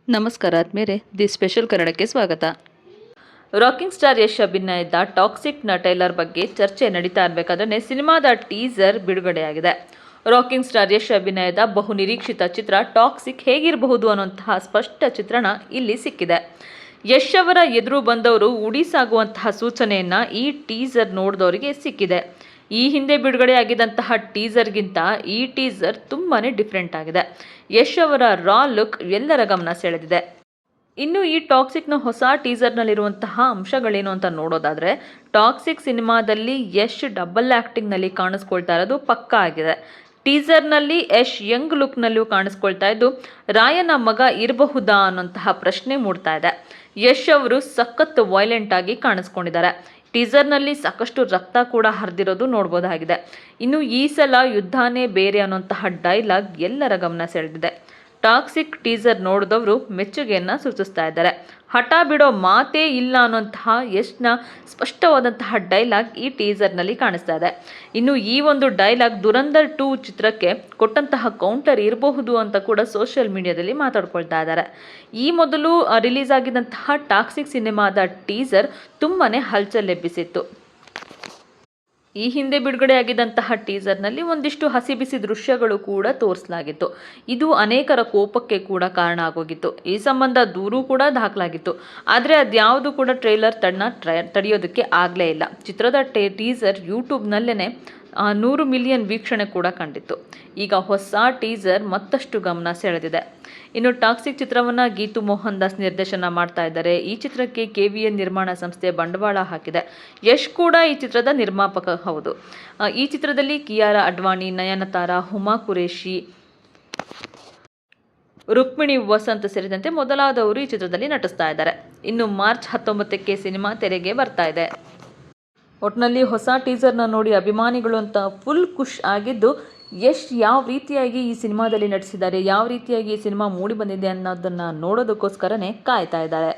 ನಮಸ್ಕಾರ ಆದ್ಮೇಲೆ the special ಕನ್ನಡಕ್ಕೆ ಸ್ವಾಗತ. ರಾಕಿಂಗ್ ಸ್ಟಾರ್ ಯಶ್ ಅಭಿನಯದ ಟಾಕ್ಸಿಕ್ನ ಟ್ರೈಲರ್ ಬಗ್ಗೆ ಚರ್ಚೆ ನಡೀತಾ ಇರಬೇಕಾದ್ರೆ ಸಿನಿಮಾದ ಟೀಸರ್ ಬಿಡುಗಡೆಯಾಗಿದೆ. ರಾಕಿಂಗ್ ಸ್ಟಾರ್ ಯಶ್ ಅಭಿನಯದ ಬಹುನಿರೀಕ್ಷಿತ ಚಿತ್ರ ಟಾಕ್ಸಿಕ್ ಹೇಗಿರಬಹುದು ಅನ್ನುವಂತಹ ಸ್ಪಷ್ಟ ಚಿತ್ರಣ ಇಲ್ಲಿ ಸಿಕ್ಕಿದೆ. ಯಶ್ ಅವರ ಎದುರು ಬಂದವರು ಉಡಿಸಾಗುವಂತಹ ಸೂಚನೆಯನ್ನ ಈ ಟೀಸರ್ ನೋಡಿದವರಿಗೆ ಸಿಕ್ಕಿದೆ. ಈ ಹಿಂದೆ ಬಿಡುಗಡೆಯಾಗಿದ್ದಂತಹ ಟೀಸರ್ಗಿಂತ ಈ ಟೀಸರ್ ತುಂಬಾನೇ ಡಿಫ್ರೆಂಟ್ ಆಗಿದೆ. ಯಶ್ ಅವರ ರಾ ಲುಕ್ ಎಲ್ಲರ ಗಮನ ಸೆಳೆದಿದೆ. ಇನ್ನು ಈ ಟಾಕ್ಸಿಕ್ನ ಹೊಸ ಟೀಸರ್ನಲ್ಲಿರುವಂತಹ ಅಂಶಗಳೇನು ಅಂತ ನೋಡೋದಾದ್ರೆ, ಟಾಕ್ಸಿಕ್ ಸಿನಿಮಾದಲ್ಲಿ ಯಶ್ ಡಬಲ್ ಆ್ಯಕ್ಟಿಂಗ್ನಲ್ಲಿ ಕಾಣಿಸ್ಕೊಳ್ತಾ ಇರೋದು ಪಕ್ಕಾ ಆಗಿದೆ. ಟೀಸರ್ನಲ್ಲಿ ಯಶ್ ಯಂಗ್ ಲುಕ್ನಲ್ಲೂ ಕಾಣಿಸ್ಕೊಳ್ತಾ ಇದ್ದು, ರಾಯನ ಮಗ ಇರಬಹುದಾ ಅನ್ನೋಂತಹ ಪ್ರಶ್ನೆ ಮೂಡ್ತಾ ಇದೆ. ಯಶ್ ಅವರು ಸಖತ್ ವೈಲೆಂಟ್ ಆಗಿ ಕಾಣಿಸ್ಕೊಂಡಿದ್ದಾರೆ. ಟೀಸರ್ನಲ್ಲಿ ಸಾಕಷ್ಟು ರಕ್ತ ಕೂಡ ಹರಿದಿರೋದು ನೋಡ್ಬೋದಾಗಿದೆ. ಇನ್ನು ಈ ಸಲ ಯುದ್ಧನೇ ಬೇರೆ ಅನ್ನುವಂತಹ ಡೈಲಾಗ್ ಎಲ್ಲರ ಗಮನ ಸೆಳೆದಿದೆ. ಟಾಕ್ಸಿಕ್ ಟೀಸರ್ ನೋಡಿದವರು ಮೆಚ್ಚುಗೆಯನ್ನು ಸೂಚಿಸ್ತಾ ಇದ್ದಾರೆ. ಹಠ ಬಿಡೋ ಮಾತೇ ಇಲ್ಲ ಅನ್ನುವಂತಹ ಯಶ್ನ ಸ್ಪಷ್ಟವಾದಂತಹ ಡೈಲಾಗ್ ಈ ಟೀಸರ್ನಲ್ಲಿ ಕಾಣಿಸ್ತಾ ಇದೆ. ಇನ್ನು ಈ ಒಂದು ಡೈಲಾಗ್ ದುರಂಧರ್ 2 ಚಿತ್ರಕ್ಕೆ ಕೊಟ್ಟಂತಹ ಕೌಂಟರ್ ಇರಬಹುದು ಅಂತ ಕೂಡ ಸೋಷಿಯಲ್ ಮೀಡಿಯಾದಲ್ಲಿ ಮಾತಾಡ್ಕೊಳ್ತಾ ಇದ್ದಾರೆ. ಈ ಮೊದಲು ರಿಲೀಸ್ ಆಗಿದ್ದಂತಹ ಟಾಕ್ಸಿಕ್ ಸಿನಿಮಾದ ಟೀಸರ್ ತುಂಬಾನೇ ಹಲ್ಚಲ್ ಎಬ್ಬಿಸಿತ್ತು. ಈ ಹಿಂದೆ ಬಿಡುಗಡೆಯಾಗಿದ್ದಂತಹ ಟೀಸರ್ನಲ್ಲಿ ಒಂದಿಷ್ಟು ಹಸಿ ಬಿಸಿ ದೃಶ್ಯಗಳು ಕೂಡ ತೋರಿಸಲಾಗಿತ್ತು. ಇದು ಅನೇಕರ ಕೋಪಕ್ಕೆ ಕೂಡ ಕಾರಣ ಆಗೋಗಿತ್ತು. ಈ ಸಂಬಂಧ ದೂರು ಕೂಡ ದಾಖಲಾಗಿತ್ತು. ಆದರೆ ಅದ್ಯಾವುದು ಕೂಡ ಟ್ರೈಲರ್ ತಡೆಯೋದಕ್ಕೆ ಆಗಲೇ ಇಲ್ಲ. ಚಿತ್ರದ ಟೀಸರ್ ಯೂಟ್ಯೂಬ್ನಲ್ಲೇ 100 ಮಿಲಿಯನ್ ವೀಕ್ಷಣೆ ಕೂಡ ಕಂಡಿತ್ತು. ಈಗ ಹೊಸ ಟೀಸರ್ ಮತ್ತಷ್ಟು ಗಮನ ಸೆಳೆದಿದೆ. ಇನ್ನು ಟಾಕ್ಸಿಕ್ ಚಿತ್ರವನ್ನು ಗೀತು ಮೋಹನ್ ದಾಸ್ ನಿರ್ದೇಶನ ಮಾಡ್ತಾ ಇದ್ದಾರೆ. ಈ ಚಿತ್ರಕ್ಕೆ KVN ನಿರ್ಮಾಣ ಸಂಸ್ಥೆ ಬಂಡವಾಳ ಹಾಕಿದೆ. ಯಶ್ ಕೂಡ ಈ ಚಿತ್ರದ ನಿರ್ಮಾಪಕ ಹೌದು. ಈ ಚಿತ್ರದಲ್ಲಿ ಕಿಯಾರಾ ಅಡ್ವಾಣಿ, ನಯನತಾರಾ, ಹುಮಾ ಕುರೇಶಿ, ರುಕ್ಮಿಣಿ ವಸಂತ್ ಸೇರಿದಂತೆ ಮೊದಲಾದವರು ಈ ಚಿತ್ರದಲ್ಲಿ ನಟಿಸ್ತಾ ಇದ್ದಾರೆ. ಇನ್ನು ಮಾರ್ಚ್ 19ಕ್ಕೆ ಸಿನಿಮಾ ತೆರೆಗೆ ಬರ್ತಾ ಇದೆ. ಒಟ್ಟಿನಲ್ಲಿ ಹೊಸ ಟೀಸರ್ನ ನೋಡಿ ಅಭಿಮಾನಿಗಳು ಅಂತ ಫುಲ್ ಖುಷ್ ಆಗಿದ್ದು, ಯಶ್ ಯಾವ ರೀತಿಯಾಗಿ ಈ ಸಿನಿಮಾದಲ್ಲಿ ನಟಿಸಿದ್ದಾರೆ, ಯಾವ ರೀತಿಯಾಗಿ ಈ ಸಿನಿಮಾ ಮೂಡಿ ಬಂದಿದೆ ಅನ್ನೋದನ್ನು ನೋಡೋದಕ್ಕೋಸ್ಕರನೇ ಕಾಯ್ತಾ ಇದ್ದಾರೆ.